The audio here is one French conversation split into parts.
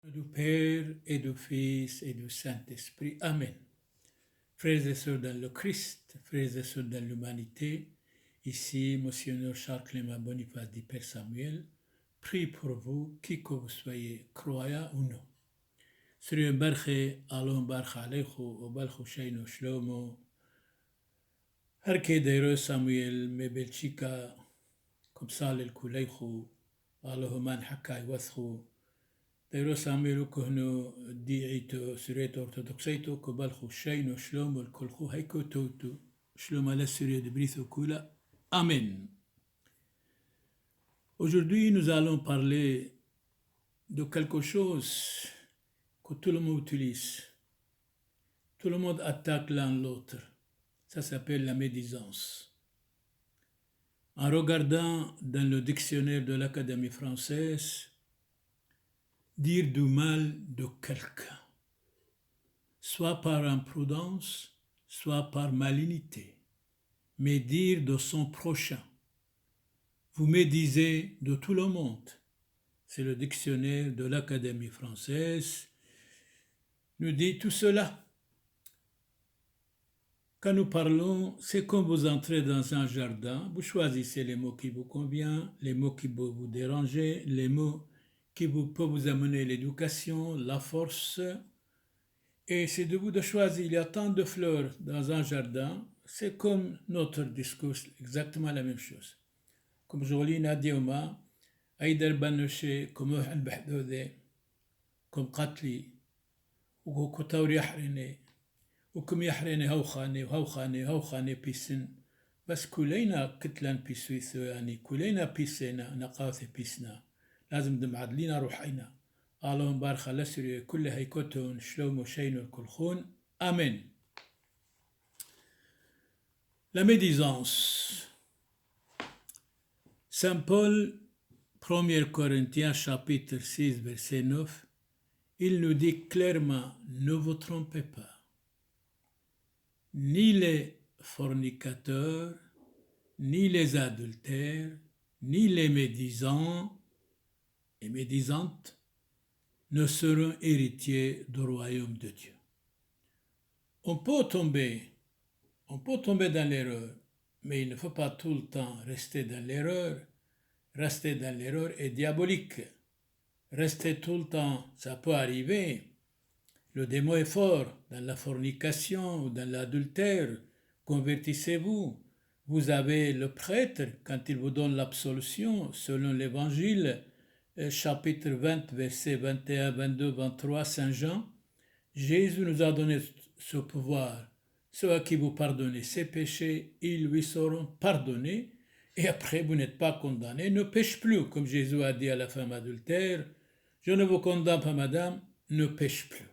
Du Père et du Fils et du Saint-Esprit. Amen. Frères et sœurs dans le Christ, frères et sœurs dans l'humanité, ici Monseigneur Charles Clément Boniface dit Père Samuel, prie pour vous, qui que vous soyez, croyants ou non. Sri Barche, Alon Barche Alecho, Obalcho Sheino Shlomo, Harke Deiro Samuel, Mebelchika, Kopsal El Kuleicho, Allahuman Hakai Wascho, Deiro Samuel Kohno Diito Suret Orthodoxeito Kobal Hushaino Shlomo Kolchu Heiko Toto Shlomo la Suret de Britho Kula. Amen. Aujourd'hui, nous allons parler de quelque chose que tout le monde utilise. Tout le monde attaque l'un l'autre. Ça s'appelle la médisance. En regardant dans le dictionnaire de l'Académie française, dire du mal de quelqu'un, soit par imprudence, soit par malignité, mais dire de son prochain. Vous médisez de tout le monde. C'est le dictionnaire de l'Académie française nous dit tout cela. Quand nous parlons, c'est comme vous entrez dans un jardin, vous choisissez les mots qui vous conviennent, les mots qui peuvent vous déranger, les mots qui peuvent vous amener l'éducation, la force. Et c'est de vous de choisir. Il y a tant de fleurs dans un jardin, c'est comme notre discours, exactement la même chose. Comme Jolene a dit, Aïdar Banoché, comme Ohan Bahdode, comme Katli, ou Kotauri Yahrene, ou comme Yahrene Haukhane, Pissin, parce que Kulena Kitlan Pissuisani, Kulena Pissena, Naqath Pissna, Lazim de Madlina Ruhaina. اللهم بارك على سوريا كل هيكوتون شلوم وشين الكلخون. Amen. La médisance. Saint Paul, 1 Corinthiens chapitre 6, verset 9, il nous dit clairement, ne vous trompez pas, ni les fornicateurs, ni les adultères, ni les médisants et médisantes ne seront héritiers du royaume de Dieu. On peut tomber dans l'erreur, mais il ne faut pas tout le temps rester dans l'erreur. Rester dans l'erreur est diabolique. Rester tout le temps, ça peut arriver. Le démon est fort dans la fornication ou dans l'adultère. Convertissez-vous. Vous avez le prêtre, quand il vous donne l'absolution, selon l'Évangile, chapitre 20, versets 21, 22, 23, Saint Jean, Jésus nous a donné ce pouvoir. Ceux à qui vous pardonnez ses péchés, ils lui seront pardonnés, et après vous n'êtes pas condamnés. Ne pêche plus, comme Jésus a dit à la femme adultère, je ne vous condamne pas, madame, ne pêche plus.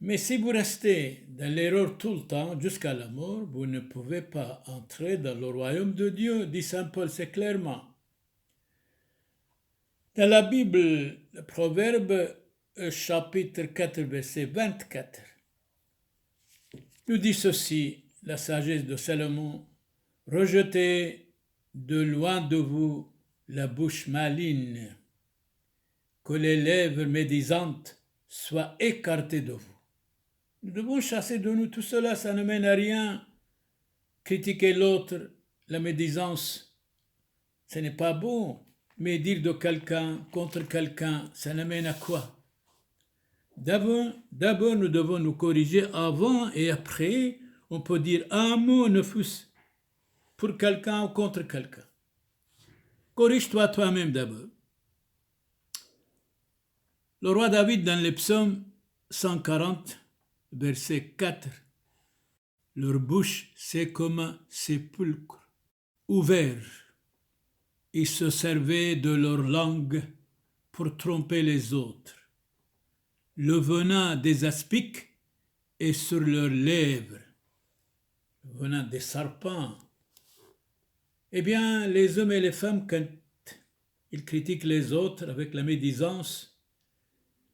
Mais si vous restez dans l'erreur tout le temps, jusqu'à la mort, vous ne pouvez pas entrer dans le royaume de Dieu, dit Saint Paul, c'est clairement. Dans la Bible, le Proverbe, chapitre 4, verset 24, nous dit ceci, la sagesse de Salomon, rejetez de loin de vous la bouche maligne, que les lèvres médisantes soient écartées de vous. Nous devons chasser de nous tout cela, ça ne mène à rien. Critiquer l'autre, la médisance, ce n'est pas bon. Mais dire de quelqu'un, contre quelqu'un, ça ne mène à quoi? D'abord, nous devons nous corriger avant et après, on peut dire un mot ne fût pour quelqu'un ou contre quelqu'un. Corrige-toi toi-même d'abord. Le roi David, dans le psaume 140, verset 4, leur bouche, c'est comme un sépulcre ouvert. Ils se servaient de leur langue pour tromper les autres. Le venin des aspics est sur leurs lèvres. Le venin des serpents. Eh bien, les hommes et les femmes, quand ils critiquent les autres avec la médisance,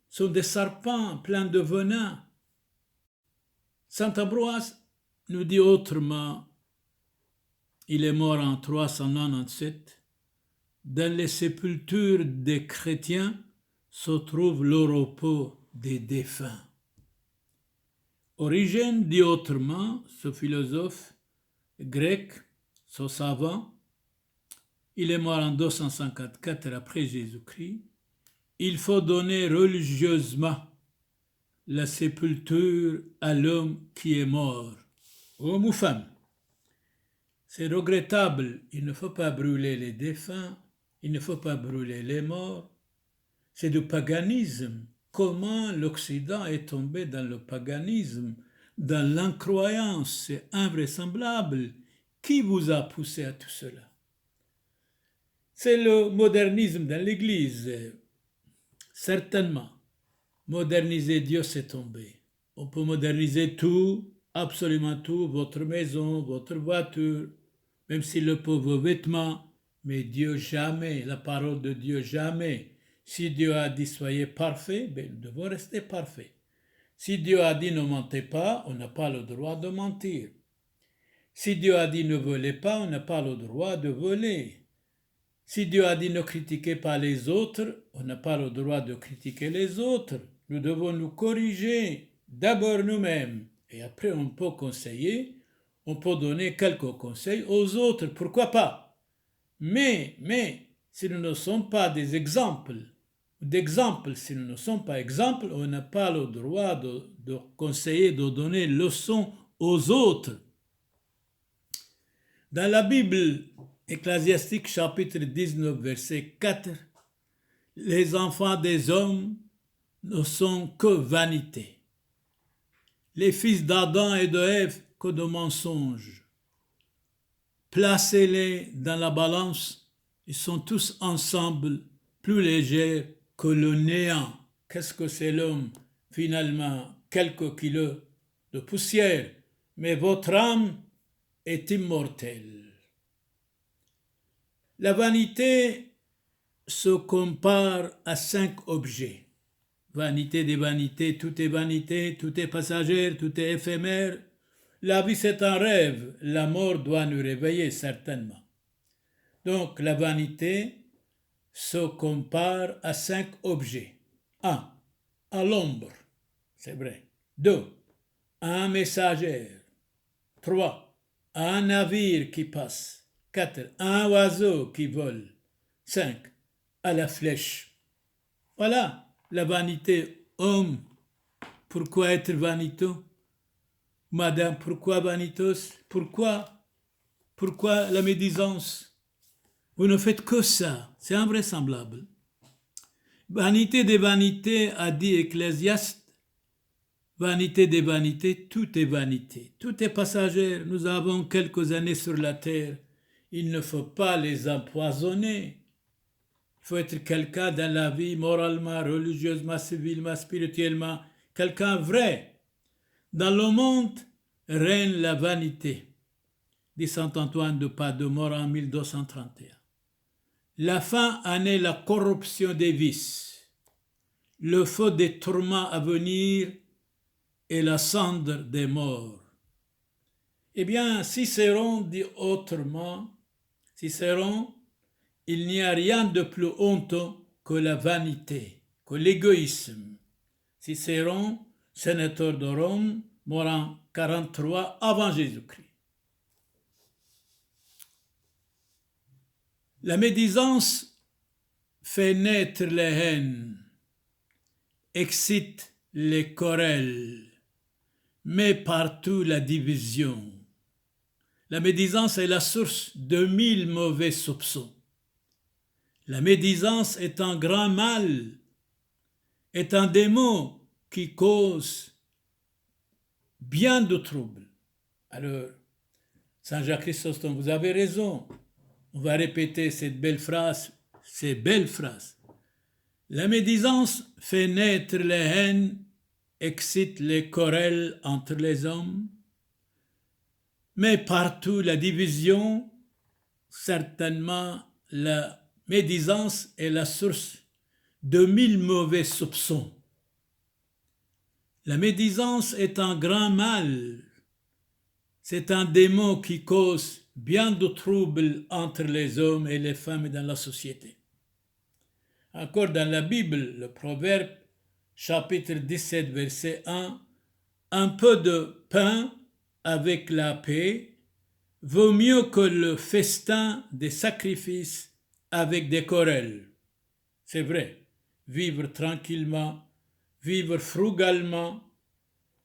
sont des serpents pleins de venin. Saint Ambroise nous dit autrement, il est mort en 397, dans les sépultures des chrétiens se trouve le repos des défunts. Origène dit autrement, ce philosophe grec, ce savant, il est mort en 254 après Jésus-Christ. Il faut donner religieusement la sépulture à l'homme qui est mort, homme ou femme. C'est regrettable, il ne faut pas brûler les défunts, il ne faut pas brûler les morts. C'est du paganisme. Comment l'Occident est tombé dans le paganisme, dans l'incroyance? C'est invraisemblable. Qui vous a poussé à tout cela? C'est le modernisme dans l'Église. Certainement, moderniser Dieu, c'est tomber. On peut moderniser tout, absolument tout, votre maison, votre voiture, même s'il le peut, vos vêtements, mais Dieu jamais, la parole de Dieu jamais. Si Dieu a dit soyez parfaits, ben, nous devons rester parfaits. Si Dieu a dit ne mentez pas, on n'a pas le droit de mentir. Si Dieu a dit ne volez pas, on n'a pas le droit de voler. Si Dieu a dit ne critiquez pas les autres, on n'a pas le droit de critiquer les autres. Nous devons nous corriger d'abord nous-mêmes et après on peut conseiller, on peut donner quelques conseils aux autres, pourquoi pas. Mais si nous ne sommes pas des exemples, si nous ne sommes pas exemples, on n'a pas le droit de conseiller, de donner leçons aux autres. Dans la Bible, Ecclésiastique chapitre 19, verset 4, les enfants des hommes ne sont que vanité. Les fils d'Adam et de Ève que de mensonges. Placez-les dans la balance, ils sont tous ensemble plus légers que le néant. Qu'est-ce que c'est l'homme? Finalement, quelques kilos de poussière, mais votre âme est immortelle. La vanité se compare à 5 objets. Vanité des vanités, tout est passager, tout est éphémère. La vie c'est un rêve, la mort doit nous réveiller certainement. Donc la vanité se compare à 5 objets. 1. À l'ombre, c'est vrai. 2. À un messager. 3. À un navire qui passe. 4. À un oiseau qui vole. 5. À la flèche. Voilà la vanité. Homme, pourquoi être vaniteux? Madame, pourquoi vaniteuse? Pourquoi la médisance? Vous ne faites que ça. C'est invraisemblable. Vanité des vanités, a dit Ecclésiaste. Vanité des vanités, tout est vanité. Tout est passager. Nous avons quelques années sur la terre. Il ne faut pas les empoisonner. Il faut être quelqu'un dans la vie, moralement, religieusement, civilement, spirituellement, quelqu'un vrai. Dans le monde règne la vanité, dit saint Antoine de Padoue, mort en 1231. La fin en est la corruption des vices, le feu des tourments à venir et la cendre des morts. Eh bien, Cicéron dit autrement, Cicéron, il n'y a rien de plus honteux que la vanité, que l'égoïsme. Cicéron, sénateur de Rome, mort en 43 avant Jésus-Christ. La médisance fait naître les haines, excite les querelles, met partout la division. La médisance est la source de 1000 mauvais soupçons. La médisance est un grand mal, est un démon qui cause bien de troubles. Alors, Saint Jacques Chrysostome, vous avez raison. On va répéter cette belle phrase, ces belles phrases. La médisance fait naître les haines, excite les querelles entre les hommes, mais partout la division, certainement la médisance est la source de 1000 mauvais soupçons. La médisance est un grand mal. C'est un démon qui cause bien de troubles entre les hommes et les femmes dans la société. Encore dans la Bible, le Proverbe, chapitre 17, verset 1, un peu de pain avec la paix vaut mieux que le festin des sacrifices avec des querelles. C'est vrai, vivre tranquillement, vivre frugalement.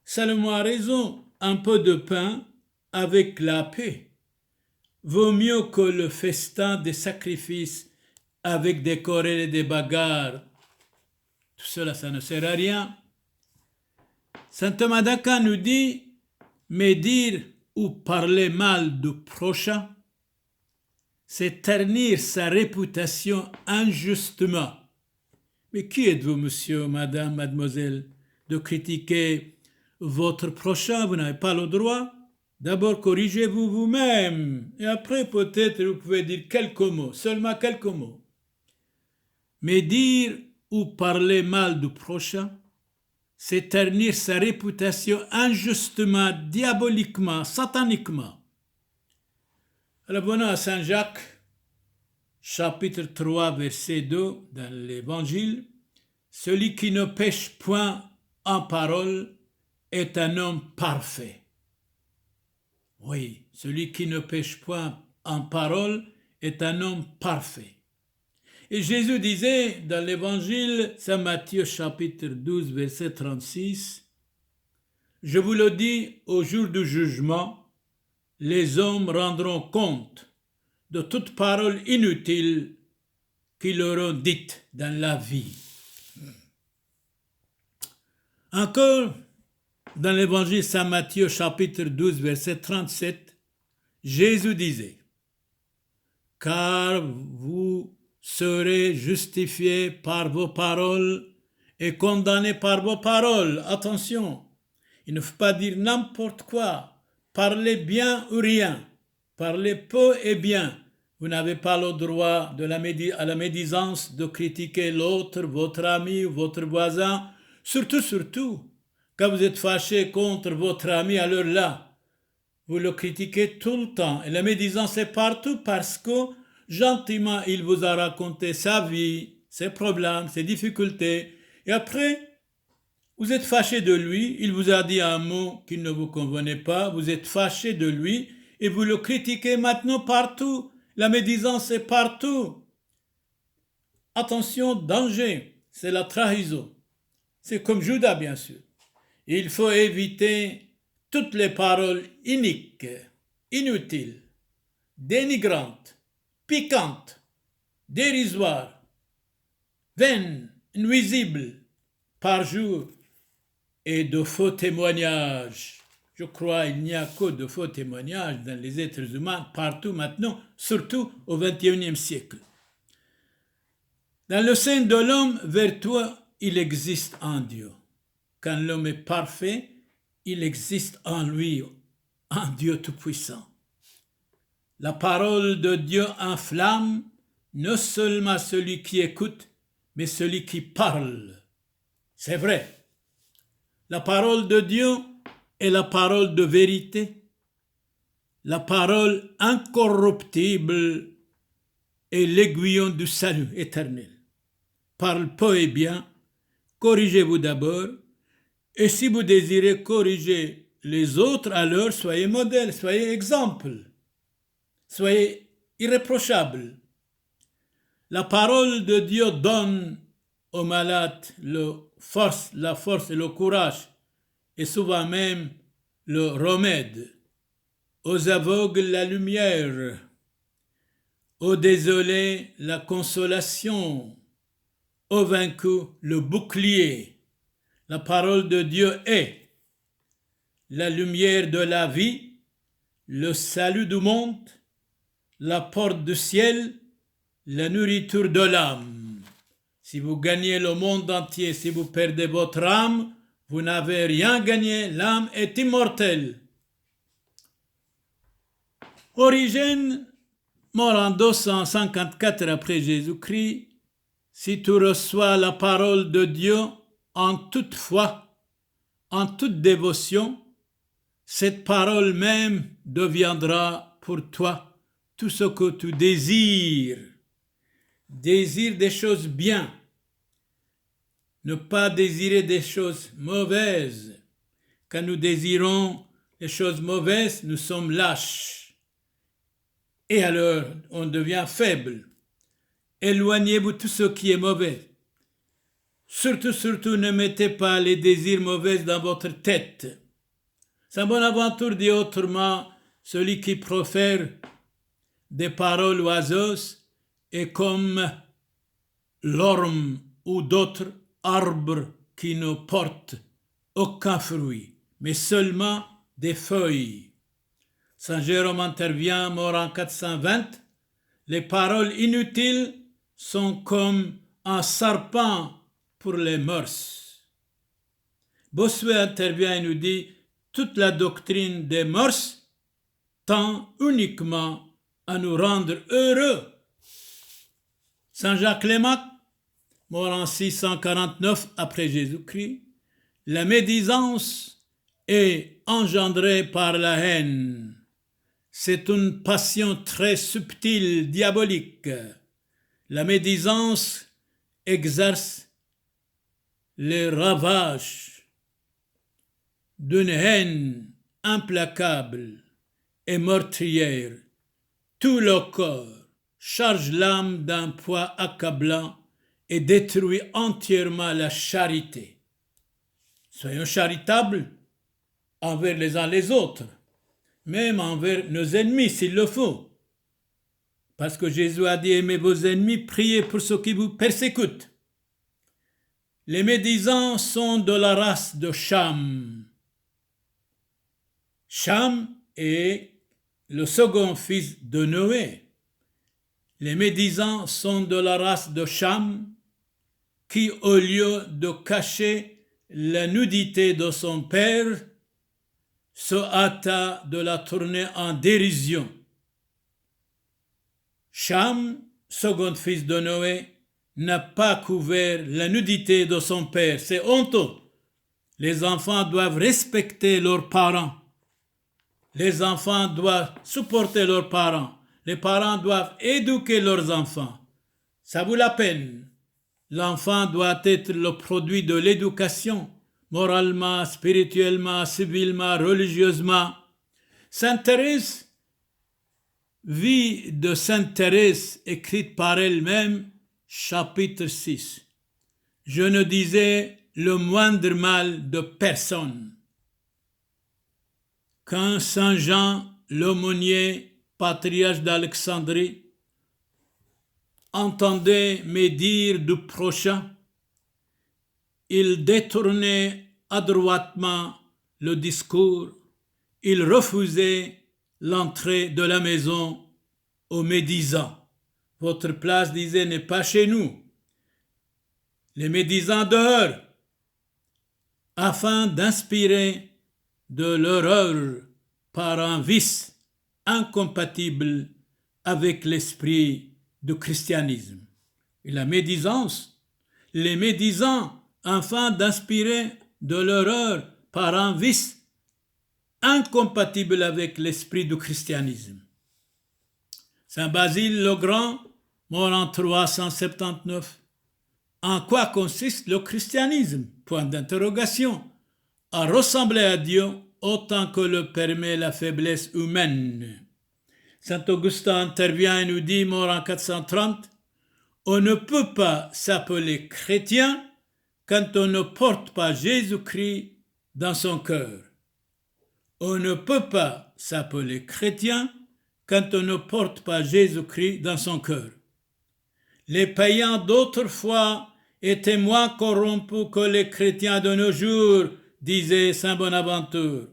Salomon a raison, un peu de pain avec la paix vaut mieux que le festin des sacrifices avec des querelles et des bagarres. Tout cela, ça ne sert à rien. Saint Thomas d'Aquin nous dit, mais dire ou parler mal du prochain, c'est ternir sa réputation injustement. Mais qui êtes-vous, monsieur, madame, mademoiselle, de critiquer votre prochain? Vous n'avez pas le droit. D'abord, corrigez-vous vous-même, et après, peut-être, vous pouvez dire quelques mots, seulement quelques mots. Mais dire ou parler mal du prochain, c'est ternir sa réputation injustement, diaboliquement, sataniquement. Alors, venons à Saint Jacques, chapitre 3, verset 2, dans l'Évangile. Celui qui ne pêche point en parole est un homme parfait. Oui, celui qui ne pêche point en parole est un homme parfait. Et Jésus disait dans l'Évangile, Saint Matthieu chapitre 12, verset 36, « Je vous le dis, au jour du jugement, les hommes rendront compte de toute parole inutile qu'ils leur ont dite dans la vie. » Encore, dans l'Évangile Saint Matthieu chapitre 12, verset 37, Jésus disait, « Car vous serez justifiés par vos paroles et condamnés par vos paroles. » Attention, il ne faut pas dire n'importe quoi. Parlez bien ou rien. Parlez peu et bien. Vous n'avez pas le droit à la médisance de critiquer l'autre, votre ami ou votre voisin. Surtout, quand vous êtes fâché contre votre ami, alors là, vous le critiquez tout le temps. Et la médisance est partout parce que gentiment, il vous a raconté sa vie, ses problèmes, ses difficultés. Et après, vous êtes fâché de lui, il vous a dit un mot qui ne vous convenait pas, vous êtes fâché de lui et vous le critiquez maintenant partout. La médisance est partout. Attention, danger, c'est la trahison. C'est comme Judas, bien sûr. Il faut éviter toutes les paroles iniques, inutiles, dénigrantes, piquantes, dérisoires, vaines, nuisibles, par jour, et de faux témoignages. Je crois qu'il n'y a que de faux témoignages dans les êtres humains partout maintenant, surtout au XXIe siècle. Dans le sein de l'homme vertueux, il existe un Dieu. Quand l'homme est parfait, il existe en lui un Dieu tout-puissant. La parole de Dieu enflamme non seulement celui qui écoute, mais celui qui parle. C'est vrai. La parole de Dieu est la parole de vérité, la parole incorruptible est l'aiguillon du salut éternel. Parle peu et bien, corrigez-vous d'abord, et si vous désirez corriger les autres, alors soyez modèle, soyez exemple, soyez irréprochable. La parole de Dieu donne aux malades la force et le courage, et souvent même le remède, aux aveugles la lumière, aux désolés la consolation, aux vaincus le bouclier. La parole de Dieu est la lumière de la vie, le salut du monde, la porte du ciel, la nourriture de l'âme. Si vous gagnez le monde entier, si vous perdez votre âme, vous n'avez rien gagné, l'âme est immortelle. Origène, mort en 254 après Jésus-Christ, si tu reçois la parole de Dieu en toute foi, en toute dévotion, cette parole même deviendra pour toi tout ce que tu désires. Désire des choses bien, ne pas désirer des choses mauvaises. Quand nous désirons les choses mauvaises, nous sommes lâches. Et alors, on devient faible. Éloignez-vous de tout ce qui est mauvais. Surtout, ne mettez pas les désirs mauvais dans votre tête. Saint Bonaventure dit autrement, celui qui profère des paroles oiseuses est comme l'orme ou d'autres arbres qui ne portent aucun fruit, mais seulement des feuilles. Saint Jérôme intervient, mort en 420, les paroles inutiles sont comme un serpent pour les mœurs. Bossuet intervient et nous dit, toute la doctrine des mœurs tend uniquement à nous rendre heureux. Saint Jacques Lémaque, mort en 649 après Jésus-Christ, la médisance est engendrée par la haine. C'est une passion très subtile, diabolique. La médisance exerce les ravages d'une haine implacable et meurtrière. Tout le corps charge l'âme d'un poids accablant et détruit entièrement la charité. Soyons charitables envers les uns les autres, même envers nos ennemis s'il le faut. Parce que Jésus a dit, aimez vos ennemis, priez pour ceux qui vous persécutent. Les médisants sont de la race de Cham. Cham est le second fils de Noé. Les médisants sont de la race de Cham qui, au lieu de cacher la nudité de son père, se hâta de la tourner en dérision. Cham, second fils de Noé, n'a pas couvert la nudité de son père. C'est honteux. Les enfants doivent respecter leurs parents. Les enfants doivent supporter leurs parents. Les parents doivent éduquer leurs enfants. Ça vaut la peine. L'enfant doit être le produit de l'éducation, moralement, spirituellement, civilement, religieusement. Sainte Thérèse, vie de Sainte Thérèse écrite par elle-même, chapitre 6. Je ne disais le moindre mal de personne. Quand Saint Jean, l'aumônier, patriarche d'Alexandrie, entendait médire du prochain, il détournait adroitement le discours, il refusait l'entrée de la maison aux médisants. Votre place, disait, n'est pas chez nous. Les médisants dehors, afin d'inspirer de l'horreur par un vice incompatible avec l'esprit du christianisme. Et la médisance, les médisants, afin d'inspirer de l'horreur par un vice incompatible avec l'esprit du christianisme. Saint Basile le Grand, mort en 379. En quoi consiste le christianisme? Point d'interrogation. À ressembler à Dieu autant que le permet la faiblesse humaine. Saint Augustin intervient et nous dit, mort en 430, on ne peut pas s'appeler chrétien quand on ne porte pas Jésus-Christ dans son cœur. On ne peut pas s'appeler chrétien quand on ne porte pas Jésus-Christ dans son cœur. Les païens d'autrefois étaient moins corrompus que les chrétiens de nos jours, disait Saint Bonaventure.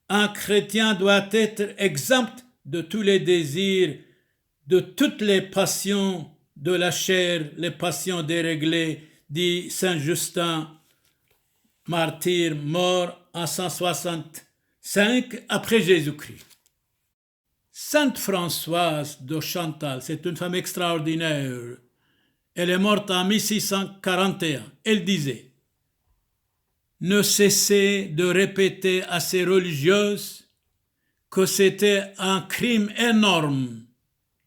Un chrétien doit être exempt de tous les désirs, de toutes les passions de la chair, les passions déréglées, dit Saint Justin, martyr, mort en 165 après Jésus-Christ. Sainte Françoise de Chantal, c'est une femme extraordinaire. Elle est morte en 1641. Elle disait, ne cessez de répéter à ces religieuses que c'était un crime énorme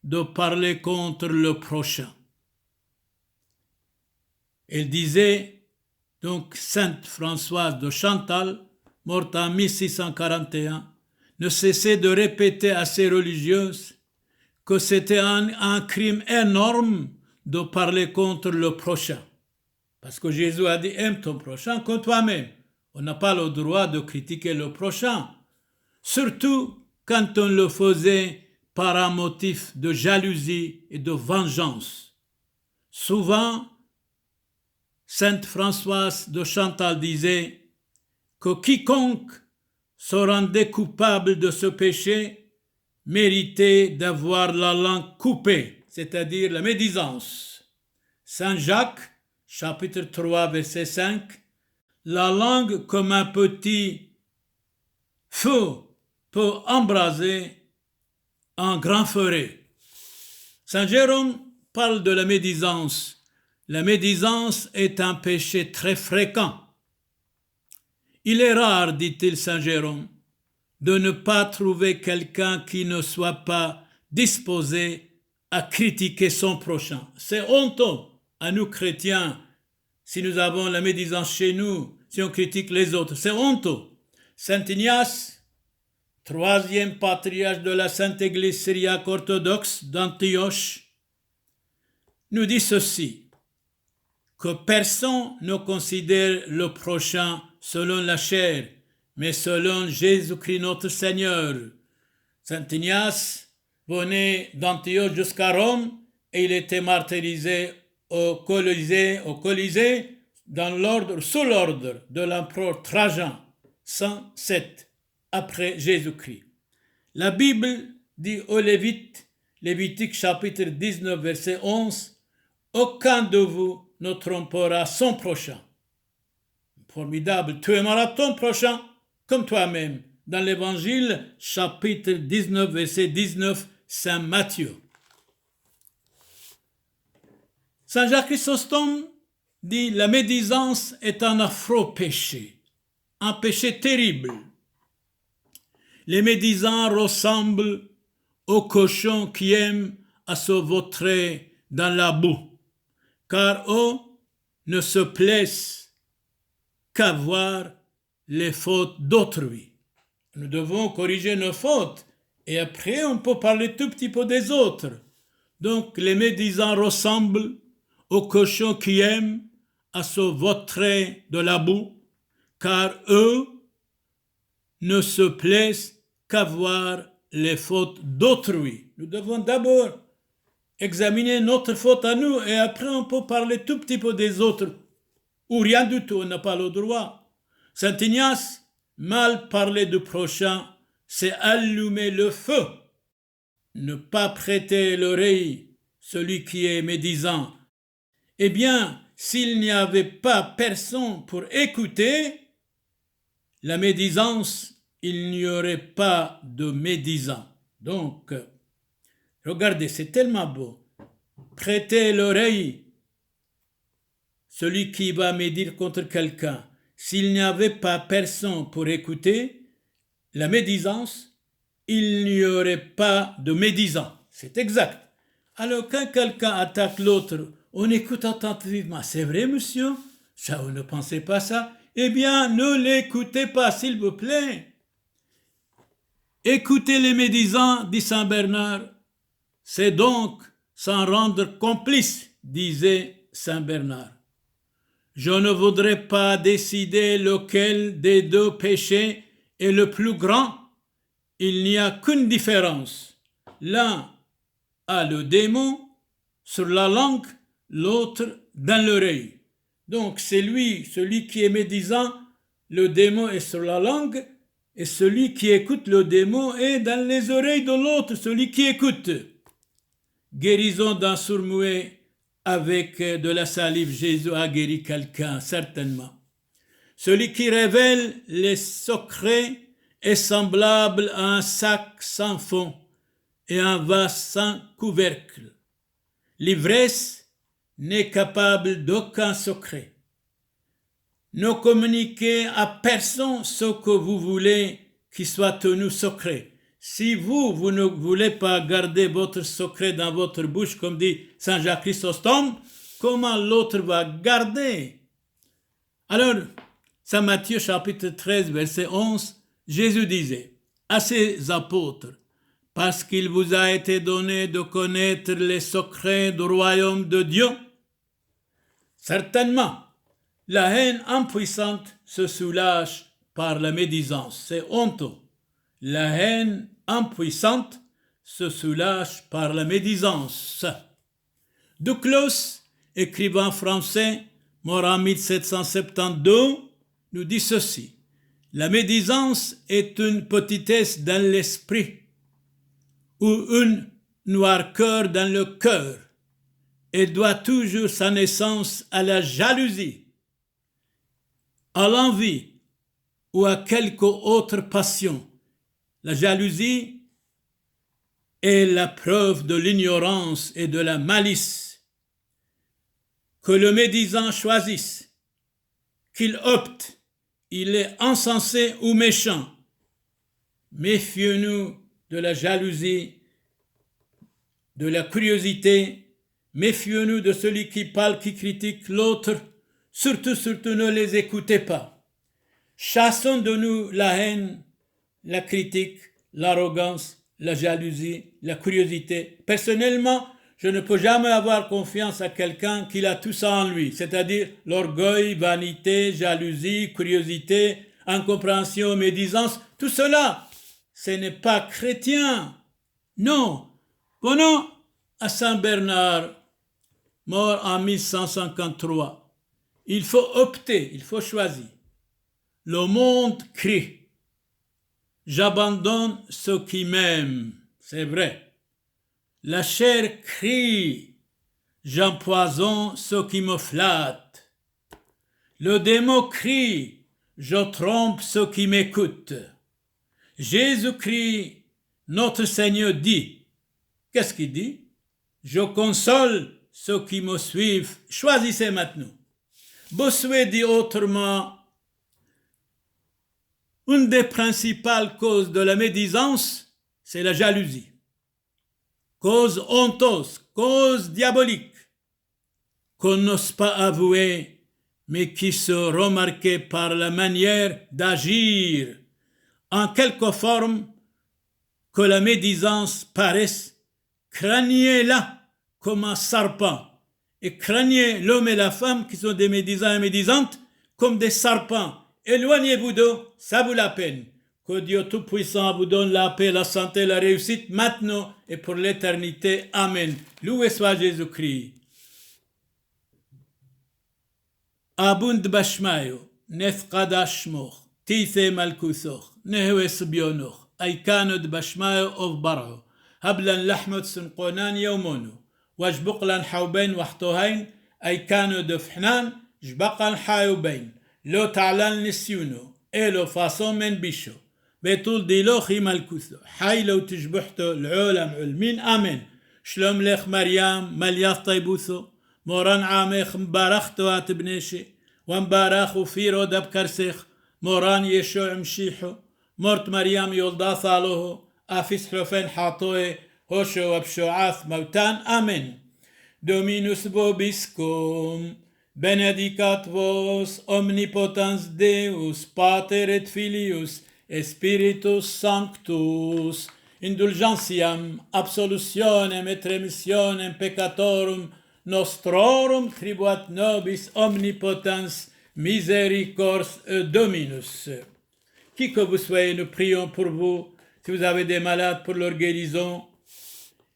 de parler contre le prochain. Elle disait, donc Sainte Françoise de Chantal, morte en 1641, ne cessait de répéter à ses religieuses que c'était un crime énorme de parler contre le prochain. Parce que Jésus a dit « aime ton prochain comme toi-même ». On n'a pas le droit de critiquer le prochain, surtout quand on le faisait par un motif de jalousie et de vengeance. Souvent, Sainte Françoise de Chantal disait que quiconque se rendait coupable de ce péché méritait d'avoir la langue coupée, c'est-à-dire la médisance. Saint Jacques, chapitre 3, verset 5, la langue comme un petit feu peut embraser un grand forêt. Saint Jérôme parle de la médisance. La médisance est un péché très fréquent. Il est rare, dit-il Saint Jérôme, de ne pas trouver quelqu'un qui ne soit pas disposé à critiquer son prochain. C'est honteux à nous chrétiens si nous avons la médisance chez nous, si on critique les autres. C'est honteux. Saint Ignace, troisième patriarche de la Sainte Église syriaque orthodoxe d'Antioche, nous dit ceci, que personne ne considère le prochain selon la chair, mais selon Jésus-Christ notre Seigneur. Saint Ignace venait d'Antioche jusqu'à Rome et il était martyrisé au Colisée sous l'ordre de l'empereur Trajan, 107 après Jésus-Christ. La Bible dit aux Lévites, Lévitique chapitre 19 verset 11, « Aucun de vous ne trompera son prochain. » Formidable, tu aimeras ton prochain comme toi-même. Dans l'Évangile chapitre 19 verset 19, Saint Matthieu. Saint Jacques Chrysostome dit « La médisance est un affreux péché, un péché terrible. Les médisants ressemblent aux cochons qui aiment à se vautrer dans la boue, car eux ne se plaisent qu'à voir les fautes d'autrui. » Nous devons corriger nos fautes et après on peut parler tout petit peu des autres. Donc les médisants ressemblent aux cochons qui aiment à se vautrer de la boue, car eux ne se plaisent qu'à voir les fautes d'autrui. Nous devons d'abord examiner notre faute à nous et après on peut parler tout petit peu des autres ou rien du tout, on n'a pas le droit. Saint Ignace, mal parler du prochain, c'est allumer le feu. Ne pas prêter l'oreille, celui qui est médisant. Eh bien, s'il n'y avait pas personne pour écouter la médisance, il n'y aurait pas de médisant. Donc, regardez, c'est tellement beau. Prêtez l'oreille, celui qui va médire contre quelqu'un. S'il n'y avait pas personne pour écouter la médisance, il n'y aurait pas de médisant. C'est exact. Alors, quand quelqu'un attaque l'autre, on écoute attentivement. C'est vrai, monsieur? Ça, vous ne pensez pas ça? Eh bien, ne l'écoutez pas, s'il vous plaît. Écoutez les médisants, dit Saint Bernard. C'est donc s'en rendre complice, disait Saint Bernard. Je ne voudrais pas décider lequel des deux péchés est le plus grand. Il n'y a qu'une différence. L'un a le démon sur la langue, l'autre dans l'oreille. Donc c'est celui qui est médisant, le démon est sur la langue, et celui qui écoute le démon est dans les oreilles de l'autre, celui qui écoute. Guérison d'un sourd-muet avec de la salive, Jésus a guéri quelqu'un, certainement. Celui qui révèle les secrets est semblable à un sac sans fond et un vase sans couvercle. L'ivresse n'est capable d'aucun secret. Ne communiquez à personne ce que vous voulez qui soit tenu secret. Si vous ne voulez pas garder votre secret dans votre bouche, comme dit Saint Jacques Chrysostome, comment l'autre va garder? Alors, Saint Matthieu chapitre 13, verset 11, Jésus disait à ses apôtres, « Parce qu'il vous a été donné de connaître les secrets du royaume de Dieu, certainement, la haine impuissante se soulage par la médisance. » C'est honteux. La haine impuissante se soulage par la médisance. Duclos, écrivain français, mort en 1772, nous dit ceci. La médisance est une petitesse dans l'esprit ou une noirceur dans le cœur. Elle doit toujours sa naissance à la jalousie, à l'envie ou à quelque autre passion. La jalousie est la preuve de l'ignorance et de la malice. Que le médisant choisisse, qu'il opte, il est insensé ou méchant. Méfions-nous de la jalousie, de la curiosité, méfions-nous de celui qui parle, qui critique l'autre, surtout ne les écoutez pas. Chassons de nous la haine, la critique, l'arrogance, la jalousie, la curiosité. Personnellement, je ne peux jamais avoir confiance à quelqu'un qui a tout ça en lui, c'est-à-dire l'orgueil, vanité, jalousie, curiosité, incompréhension, médisance. Tout cela, ce n'est pas chrétien. Non. Venons à Saint Bernard, mort en 1153. Il faut opter, il faut choisir. Le monde crie. J'abandonne ceux qui m'aiment. C'est vrai. La chair crie. J'empoisonne ceux qui me flattent. Le démon crie. Je trompe ceux qui m'écoutent. Jésus-Christ, notre Seigneur, dit. Qu'est-ce qu'il dit? Je console ceux qui me suivent. Choisissez maintenant. Bossuet dit autrement, une des principales causes de la médisance, c'est la jalousie. Cause honteuse, cause diabolique, qu'on n'ose pas avouer, mais qui se remarquait par la manière d'agir, en quelque forme que la médisance paraisse, craignez-la comme un serpent, et craignez l'homme et la femme qui sont des médisants et médisantes comme des serpents. Éloignez-vous d'eux, ça vaut la peine. Que Dieu Tout-Puissant vous donne la paix, la santé, la réussite maintenant et pour l'éternité. Amen. Loué soit Jésus-Christ. Abund bashmayo, nefqadash shmoch, tithe malkusoch, nehwes bionoch, aikanud bashmayo of baro, hablan lahmot sunqonan yawmono, wajbuqlan hawbain wahtohain, aikanud fhnan, jbaqan hayubain. לא תעלן ניסיונו, אלו פاسون من بيشو بيطول ديلو خيم الكوثو حي لو تجبحتو العولم علمين آمين شلوم ليخ مريم ملياث طيبوثو موران عاميخ مبارختو هاتبنيشي ومباراخو فيرو دب كرسيخ موران يشوع مشيحو مورت مريم يولدا ثالوهو آفيس حلوفين حاطوه هوشو وبشوعاث موتان آمين دومينوس بوبيسكوم Benedicat vos omnipotens Deus, Pater et Filius, et Spiritus Sanctus, indulgentiam, absolutionem et remissionem peccatorum nostrorum tribuat nobis omnipotens misericors Dominus. Qui que vous soyez, nous prions pour vous. Si vous avez des malades, pour leur guérison.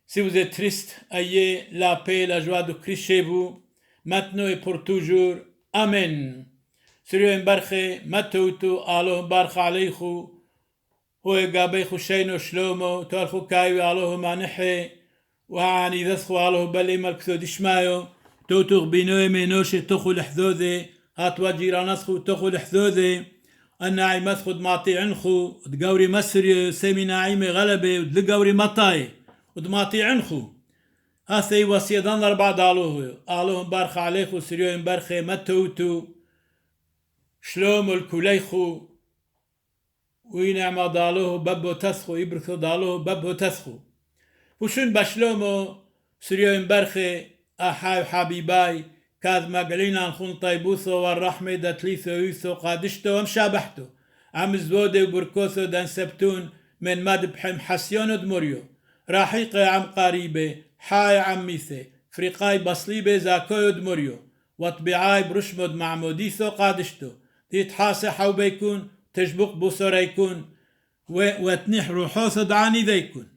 Si vous êtes triste, ayez la paix, la joie de Christ chez vous. Maintenant et pour toujours. Amen. Sirius barche, matoutu, Allah barche aleichu, hu gabechu sheino shlomo, talchu kayu Allah manihe, وعني ذسخو الله بلي مالكسو دشمايو توتوغ بينوي مينوشي تخو الحذوذي هاتوا جيرانسخو تخو الحذوذي الناعي مسخو دماطي عنخو دقوري مسري سيمي ناعيمي غلبي ودقوري مطاي ودماطي عنخو هاثي وسيدان أربع دالوه بارخ عليخو سريوين بارخي متوتو شلوم الكوليخو وينعم دالوه ببو تسخو يبرثو دالوه ببو تسخو وشون بشلومو سريوين بارخي أحاي حبيباي كاذ مقلينا خون طيبوثو والرحمة دتليثو يوثو قادشتو ومشابحتو عم زودي وبركوثو دان سبتون من ماد بحم حسيونو دموريو راحيقي عم قريبة حاي عم ميثي فريقاي بصليبة زاكويو دموريو وطبيعاي برشمود معموديثو قادشتو تيتحاسي حو بيكون تجبق بوصر يكون وتنح روحوثو دعاني ذيكون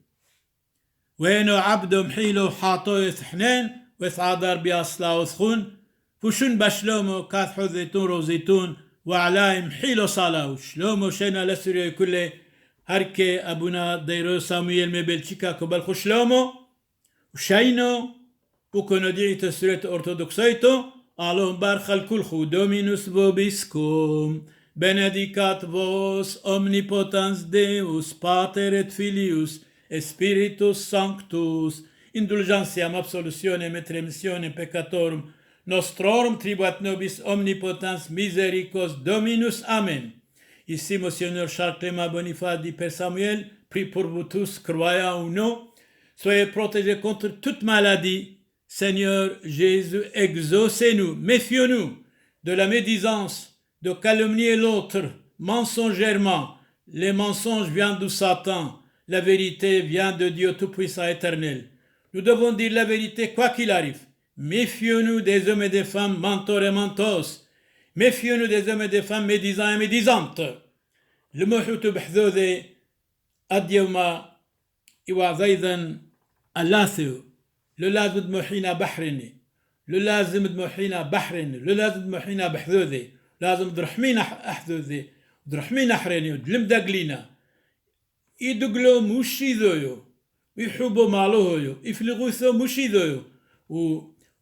وينو عبدو محيلو حاطو يثحنين ويثعادر بياصلا وثخون فشون بشلومو كاثحو زيتون روزيتون وعلاي محيلو صلاو شلومو شينا لسوريو كله هركي أبونا ديرو سامويل مبلشيكا كبالخو شلومو وشينو وكونو ديعيتو سوريت أرثوذكسيتو اللهم بارخ الكل خو دومينوس vobiscum benedicat vos omnipotens Deus Pater et Filius et Spiritus Sanctus indulgentiam absolutionem et remissionem peccatorum nostrorum tribuat nobis omnipotens misericors Dominus. Amen. Ici, Monseigneur Charles Clément Boniface dit Père Samuel, prie pour vous tous, croyants ou non. Soyez protégés contre toute maladie. Seigneur Jésus, exaucez-nous, méfions-nous de la médisance, de calomnier l'autre mensongèrement. Les mensonges viennent de Satan, la vérité vient de Dieu Tout-Puissant éternel. Nous devons dire la vérité quoi qu'il arrive. Méfions-nous des hommes et des femmes mentors et mentos. Méfions-nous des hommes et des femmes médisants et médisantes. Le محوت بحذوذي اليوم يوعظيذا اللاثو لو لازم دموحينا بحرني لو لازم دموحينا بحرني لو لازم دموحينا بحذوذي لازم درحمينا أحذوذي درحمينا حريني ودلم دقلينا يدقلو موشي ذويو ويحبو مالوهيو يفلغوثو موشي ذويو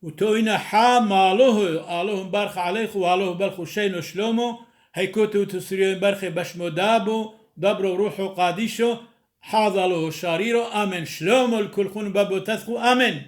وتوينا حا مالوهيو اللهم بارخ عليكم والله بارخو شينو شلومو هيكوتو تسريون بارخي بشمو دابو دبرو روحو قاديشو حاضلو شاريرو آمن شلومو الكل خون بابو تثقو آمن.